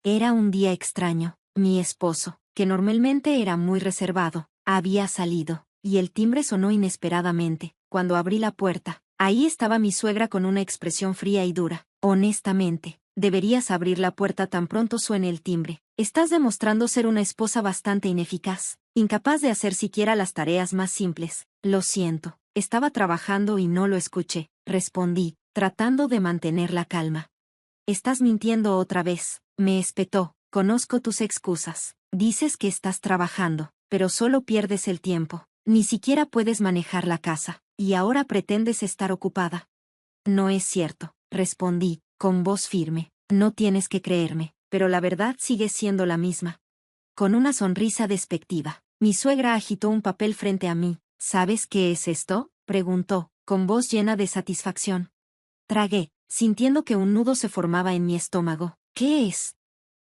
Era un día extraño. Mi esposo, que normalmente era muy reservado, había salido, y el timbre sonó inesperadamente. Cuando abrí la puerta, ahí estaba mi suegra con una expresión fría y dura. Honestamente, deberías abrir la puerta tan pronto suene el timbre. Estás demostrando ser una esposa bastante ineficaz, incapaz de hacer siquiera las tareas más simples. Lo siento, estaba trabajando y no lo escuché, respondí, tratando de mantener la calma. Estás mintiendo otra vez, me espetó. Conozco tus excusas. Dices que estás trabajando, pero solo pierdes el tiempo. Ni siquiera puedes manejar la casa, y ahora pretendes estar ocupada. No es cierto, respondí, con voz firme. No tienes que creerme, pero la verdad sigue siendo la misma. Con una sonrisa despectiva, mi suegra agitó un papel frente a mí. ¿Sabes qué es esto?, preguntó, con voz llena de satisfacción. Tragué, sintiendo que un nudo se formaba en mi estómago. ¿Qué es?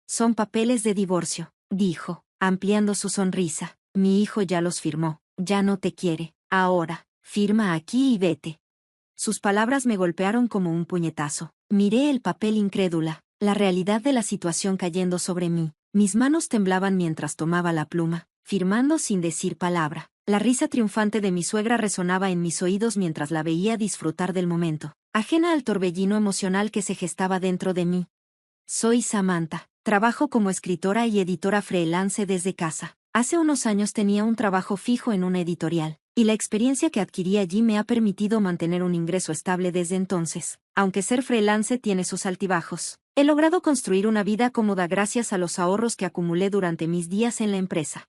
Son papeles de divorcio, dijo, ampliando su sonrisa. Mi hijo ya los firmó, ya no te quiere. Ahora, firma aquí y vete. Sus palabras me golpearon como un puñetazo. Miré el papel incrédula, la realidad de la situación cayendo sobre mí. Mis manos temblaban mientras tomaba la pluma, firmando sin decir palabra. La risa triunfante de mi suegra resonaba en mis oídos mientras la veía disfrutar del momento, ajena al torbellino emocional que se gestaba dentro de mí. Soy Samantha. Trabajo como escritora y editora freelance desde casa. Hace unos años tenía un trabajo fijo en una editorial, y la experiencia que adquirí allí me ha permitido mantener un ingreso estable desde entonces. Aunque ser freelance tiene sus altibajos, he logrado construir una vida cómoda gracias a los ahorros que acumulé durante mis días en la empresa.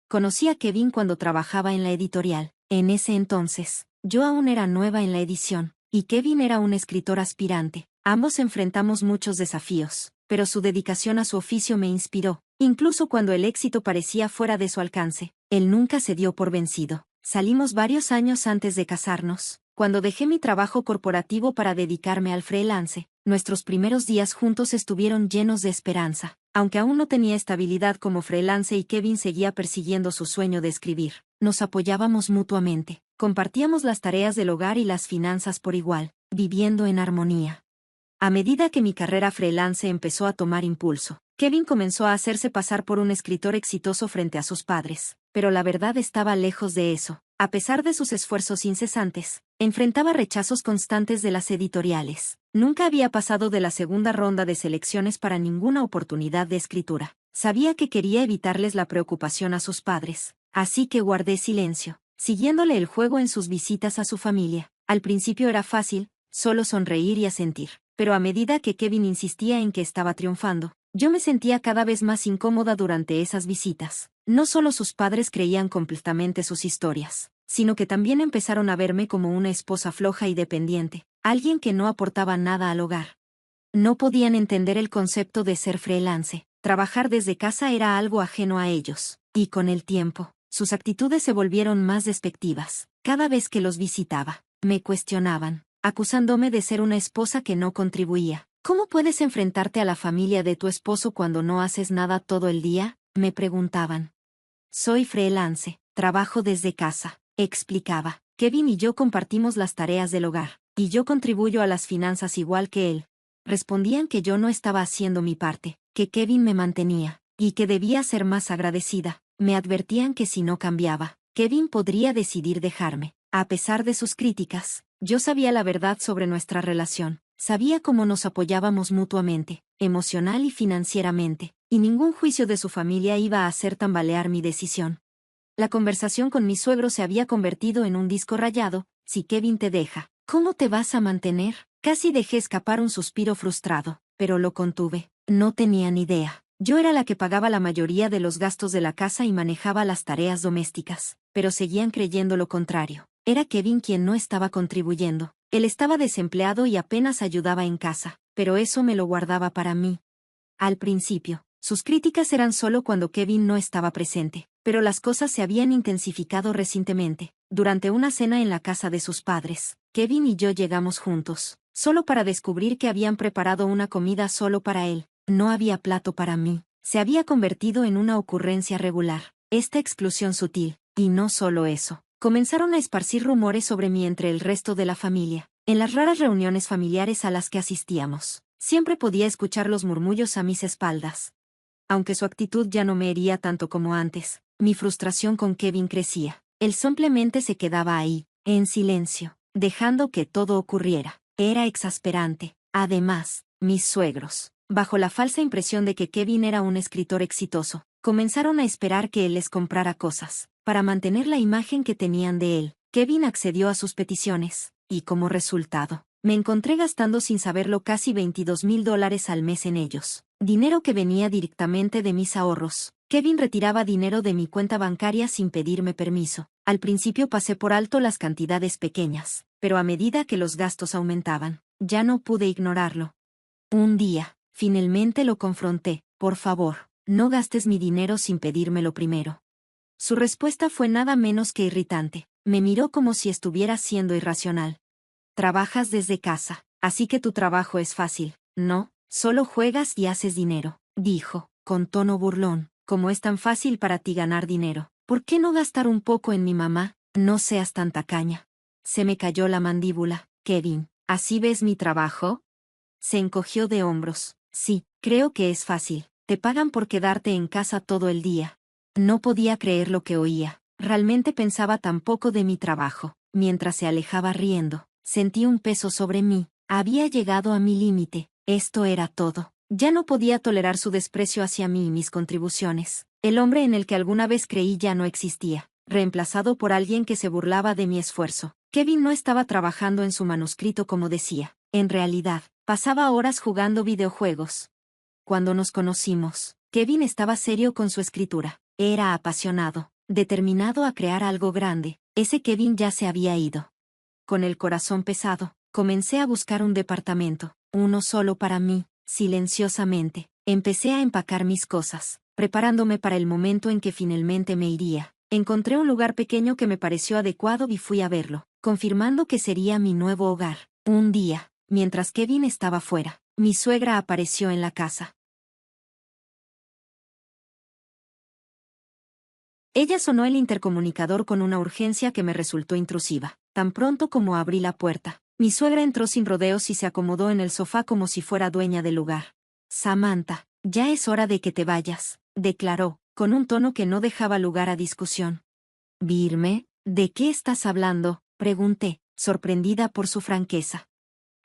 Conocí a Kevin cuando trabajaba en la editorial. En ese entonces, yo aún era nueva en la edición, y Kevin era un escritor aspirante. Ambos enfrentamos muchos desafíos, pero su dedicación a su oficio me inspiró, incluso cuando el éxito parecía fuera de su alcance. Él nunca se dio por vencido. Salimos varios años antes de casarnos. Cuando dejé mi trabajo corporativo para dedicarme al freelance, nuestros primeros días juntos estuvieron llenos de esperanza. Aunque aún no tenía estabilidad como freelance y Kevin seguía persiguiendo su sueño de escribir, nos apoyábamos mutuamente. Compartíamos las tareas del hogar y las finanzas por igual, viviendo en armonía. A medida que mi carrera freelance empezó a tomar impulso, Kevin comenzó a hacerse pasar por un escritor exitoso frente a sus padres, pero la verdad estaba lejos de eso. A pesar de sus esfuerzos incesantes, enfrentaba rechazos constantes de las editoriales. Nunca había pasado de la segunda ronda de selecciones para ninguna oportunidad de escritura. Sabía que quería evitarles la preocupación a sus padres, así que guardé silencio, siguiéndole el juego en sus visitas a su familia. Al principio era fácil, solo sonreír y asentir. Pero a medida que Kevin insistía en que estaba triunfando, yo me sentía cada vez más incómoda durante esas visitas. No solo sus padres creían completamente sus historias, sino que también empezaron a verme como una esposa floja y dependiente, alguien que no aportaba nada al hogar. No podían entender el concepto de ser freelance. Trabajar desde casa era algo ajeno a ellos, y con el tiempo, sus actitudes se volvieron más despectivas. Cada vez que los visitaba, me cuestionaban, acusándome de ser una esposa que no contribuía. ¿Cómo puedes enfrentarte a la familia de tu esposo cuando no haces nada todo el día?, me preguntaban. Soy freelance, trabajo desde casa, explicaba. Kevin y yo compartimos las tareas del hogar, y yo contribuyo a las finanzas igual que él. Respondían que yo no estaba haciendo mi parte, que Kevin me mantenía, y que debía ser más agradecida. Me advertían que si no cambiaba, Kevin podría decidir dejarme. A pesar de sus críticas, yo sabía la verdad sobre nuestra relación, sabía cómo nos apoyábamos mutuamente, emocional y financieramente, y ningún juicio de su familia iba a hacer tambalear mi decisión. La conversación con mi suegro se había convertido en un disco rayado. Si Kevin te deja, ¿cómo te vas a mantener? Casi dejé escapar un suspiro frustrado, pero lo contuve. No tenía ni idea. Yo era la que pagaba la mayoría de los gastos de la casa y manejaba las tareas domésticas, pero seguían creyendo lo contrario. Era Kevin quien no estaba contribuyendo. Él estaba desempleado y apenas ayudaba en casa, pero eso me lo guardaba para mí. Al principio, sus críticas eran solo cuando Kevin no estaba presente, pero las cosas se habían intensificado recientemente. Durante una cena en la casa de sus padres, Kevin y yo llegamos juntos, solo para descubrir que habían preparado una comida solo para él. No había plato para mí. Se había convertido en una ocurrencia regular. Esta exclusión sutil, y no solo eso. Comenzaron a esparcir rumores sobre mí entre el resto de la familia. En las raras reuniones familiares a las que asistíamos, siempre podía escuchar los murmullos a mis espaldas. aunque su actitud ya no me hería tanto como antes. Mi frustración con Kevin crecía. Él simplemente se quedaba ahí, en silencio, dejando que todo ocurriera. Era exasperante. Además, mis suegros, bajo la falsa impresión de que Kevin era un escritor exitoso, comenzaron a esperar que él les comprara cosas. Para mantener la imagen que tenían de él, Kevin accedió a sus peticiones, y como resultado, me encontré gastando sin saberlo casi $22,000 al mes en ellos. Dinero que venía directamente de mis ahorros. Kevin retiraba dinero de mi cuenta bancaria sin pedirme permiso. Al principio pasé por alto las cantidades pequeñas, pero a medida que los gastos aumentaban, ya no pude ignorarlo. Un día, finalmente lo confronté. Por favor, no gastes mi dinero sin pedírmelo primero. Su respuesta fue nada menos que irritante. Me miró como si estuviera siendo irracional. Trabajas desde casa, así que tu trabajo es fácil, ¿no? Solo juegas y haces dinero, dijo, con tono burlón. Como es tan fácil para ti ganar dinero, ¿por qué no gastar un poco en mi mamá? No seas tan tacaña. Se me cayó la mandíbula. Kevin, ¿así ves mi trabajo? Se encogió de hombros. Sí, creo que es fácil. Te pagan por quedarte en casa todo el día. No podía creer lo que oía. Realmente pensaba tan poco de mi trabajo. Mientras se alejaba riendo, sentí un peso sobre mí. Había llegado a mi límite. Esto era todo. Ya no podía tolerar su desprecio hacia mí y mis contribuciones. El hombre en el que alguna vez creí ya no existía, reemplazado por alguien que se burlaba de mi esfuerzo. Kevin no estaba trabajando en su manuscrito como decía. En realidad, pasaba horas jugando videojuegos. Cuando nos conocimos, Kevin estaba serio con su escritura. Era apasionado, determinado a crear algo grande. Ese Kevin ya se había ido. Con el corazón pesado, comencé a buscar un departamento, uno solo para mí. Silenciosamente, empecé a empacar mis cosas, preparándome para el momento en que finalmente me iría. Encontré un lugar pequeño que me pareció adecuado y fui a verlo, confirmando que sería mi nuevo hogar. Un día, mientras Kevin estaba fuera, mi suegra apareció en la casa. Ella sonó el intercomunicador con una urgencia que me resultó intrusiva. Tan pronto como abrí la puerta, mi suegra entró sin rodeos y se acomodó en el sofá como si fuera dueña del lugar. Samantha, ya es hora de que te vayas, declaró, con un tono que no dejaba lugar a discusión. ¿Irme? ¿De qué estás hablando?, pregunté, sorprendida por su franqueza.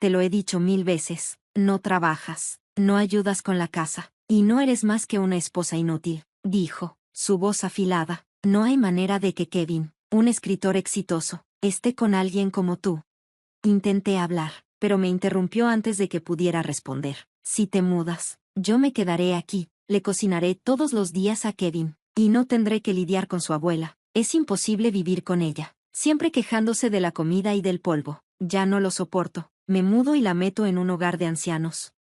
Te lo he dicho 1000 veces, no trabajas, no ayudas con la casa, y no eres más que una esposa inútil, dijo, su voz afilada. No hay manera de que Kevin, un escritor exitoso, esté con alguien como tú. Intenté hablar, pero me interrumpió antes de que pudiera responder. Si te mudas, yo me quedaré aquí, le cocinaré todos los días a Kevin, y no tendré que lidiar con su abuela. Es imposible vivir con ella, siempre quejándose de la comida y del polvo. Ya no lo soporto, me mudo y la meto en un hogar de ancianos.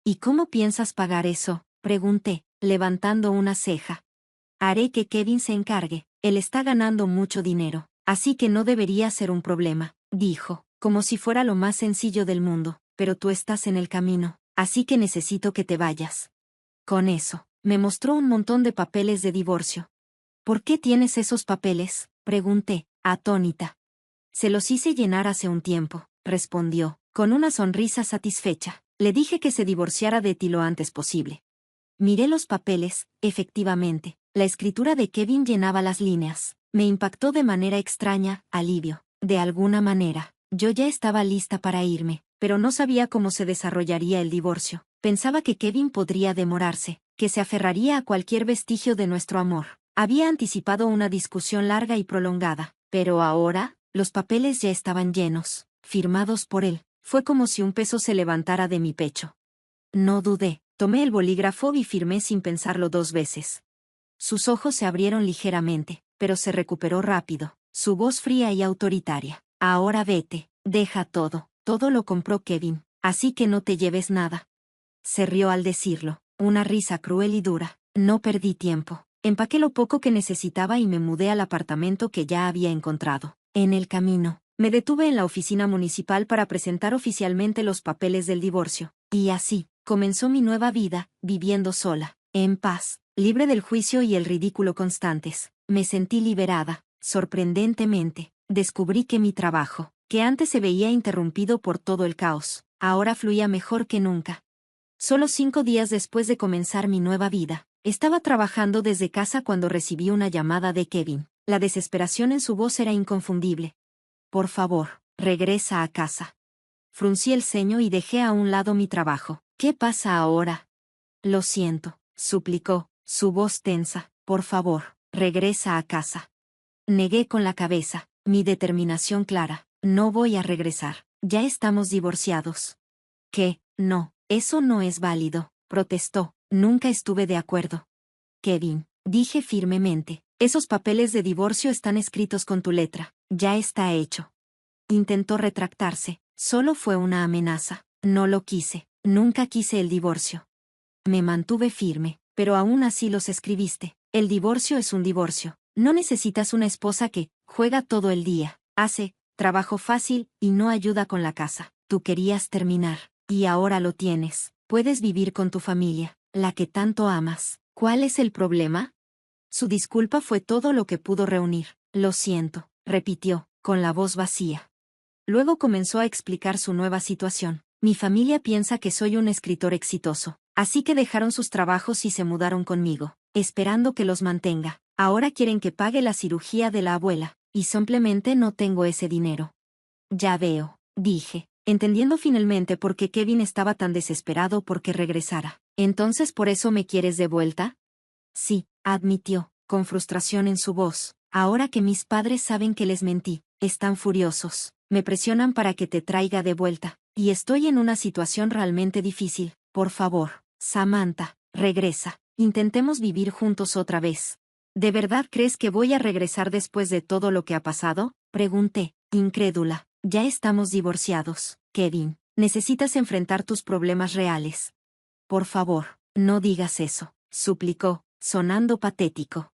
¿Y cómo piensas pagar eso?, pregunté, levantando una ceja. Haré que Kevin se encargue, él está ganando mucho dinero, así que no debería ser un problema, dijo, como si fuera lo más sencillo del mundo, pero tú estás en el camino, así que necesito que te vayas. Con eso, me mostró un montón de papeles de divorcio. ¿Por qué tienes esos papeles?, pregunté, atónita. Se los hice llenar hace un tiempo, respondió, con una sonrisa satisfecha. Le dije que se divorciara de ti lo antes posible. Miré los papeles, efectivamente, la escritura de Kevin llenaba las líneas. Me impactó de manera extraña, alivio. De alguna manera, yo ya estaba lista para irme, pero no sabía cómo se desarrollaría el divorcio. Pensaba que Kevin podría demorarse, que se aferraría a cualquier vestigio de nuestro amor. Había anticipado una discusión larga y prolongada, pero ahora, los papeles ya estaban llenos, firmados por él. Fue como si un peso se levantara de mi pecho. No dudé, tomé el bolígrafo y firmé sin pensarlo 2 veces. Sus ojos se abrieron ligeramente, pero se recuperó rápido, su voz fría y autoritaria. Ahora vete, deja todo, todo lo compró Kevin, así que no te lleves nada. Se rió al decirlo, una risa cruel y dura. No perdí tiempo. Empaqué lo poco que necesitaba y me mudé al apartamento que ya había encontrado. En el camino, me detuve en la oficina municipal para presentar oficialmente los papeles del divorcio. Y así, comenzó mi nueva vida, viviendo sola, en paz, libre del juicio y el ridículo constantes. Me sentí liberada, sorprendentemente. Descubrí que mi trabajo, que antes se veía interrumpido por todo el caos, ahora fluía mejor que nunca. Solo 5 días después de comenzar mi nueva vida, Estaba trabajando desde casa cuando recibí una llamada de Kevin. La desesperación en su voz era inconfundible. Por favor, regresa a casa. Fruncí el ceño y dejé a un lado mi trabajo. ¿Qué pasa ahora? Lo siento, suplicó, su voz tensa. Por favor, regresa a casa. Negué con la cabeza, mi determinación clara. No voy a regresar. Ya estamos divorciados. ¿Qué? No, eso no es válido, protestó. Nunca estuve de acuerdo. Kevin, dije firmemente, esos papeles de divorcio están escritos con tu letra. Ya está hecho. Intentó retractarse. Solo fue una amenaza. No lo quise. Nunca quise el divorcio. Me mantuve firme, pero aún así los escribiste. El divorcio es un divorcio. No necesitas una esposa que juega todo el día, hace trabajo fácil y no ayuda con la casa. Tú querías terminar, y ahora lo tienes. Puedes vivir con tu familia, la que tanto amas. ¿Cuál es el problema? Su disculpa fue todo lo que pudo reunir. Lo siento, repitió, con la voz vacía. Luego comenzó a explicar su nueva situación. Mi familia piensa que soy un escritor exitoso, así que dejaron sus trabajos y se mudaron conmigo, esperando que los mantenga. Ahora quieren que pague la cirugía de la abuela, y simplemente no tengo ese dinero. Ya veo, dije, entendiendo finalmente por qué Kevin estaba tan desesperado por que regresara. ¿Entonces por eso me quieres de vuelta? Sí, admitió, con frustración en su voz. Ahora que mis padres saben que les mentí, están furiosos. Me presionan para que te traiga de vuelta, y estoy en una situación realmente difícil. Por favor, Samantha, regresa. Intentemos vivir juntos otra vez. ¿De verdad crees que voy a regresar después de todo lo que ha pasado? Pregunté, incrédula. Ya estamos divorciados, Kevin. Necesitas enfrentar tus problemas reales. Por favor, no digas eso, suplicó, sonando patético.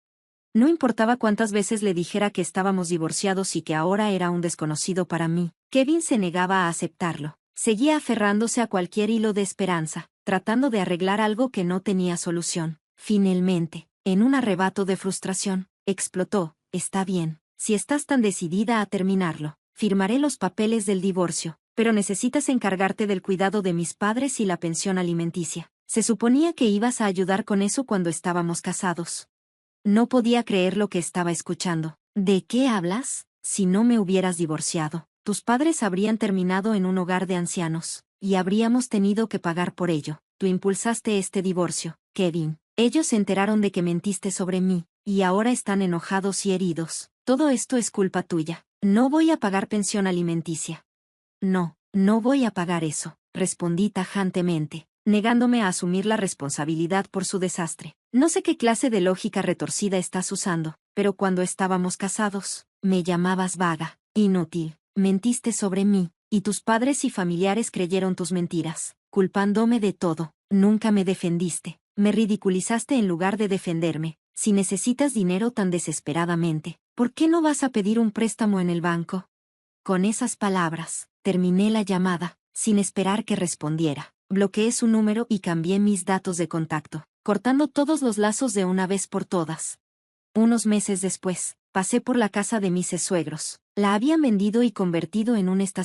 No importaba cuántas veces le dijera que estábamos divorciados y que ahora era un desconocido para mí, Kevin se negaba a aceptarlo. Seguía aferrándose a cualquier hilo de esperanza, tratando de arreglar algo que no tenía solución. Finalmente, en un arrebato de frustración, explotó, está bien, si estás tan decidida a terminarlo, firmaré los papeles del divorcio, pero necesitas encargarte del cuidado de mis padres y la pensión alimenticia. Se suponía que ibas a ayudar con eso cuando estábamos casados. No podía creer lo que estaba escuchando. ¿De qué hablas? Si no me hubieras divorciado, tus padres habrían terminado en un hogar de ancianos, y habríamos tenido que pagar por ello. Tú impulsaste este divorcio, Kevin. Ellos se enteraron de que mentiste sobre mí, y ahora están enojados y heridos. Todo esto es culpa tuya. No voy a pagar pensión alimenticia. No, no voy a pagar eso, respondí tajantemente, negándome a asumir la responsabilidad por su desastre. No sé qué clase de lógica retorcida estás usando, pero cuando estábamos casados, me llamabas vaga, inútil, mentiste sobre mí, y tus padres y familiares creyeron tus mentiras, culpándome de todo. Nunca me defendiste, me ridiculizaste en lugar de defenderme. Si necesitas dinero tan desesperadamente, ¿por qué no vas a pedir un préstamo en el banco? Con esas palabras, terminé la llamada, sin esperar que respondiera. Bloqueé su número y cambié mis datos de contacto, cortando todos los lazos de una vez por todas. Unos meses después, pasé por la casa de mis suegros. La habían vendido y convertido en un estacionamiento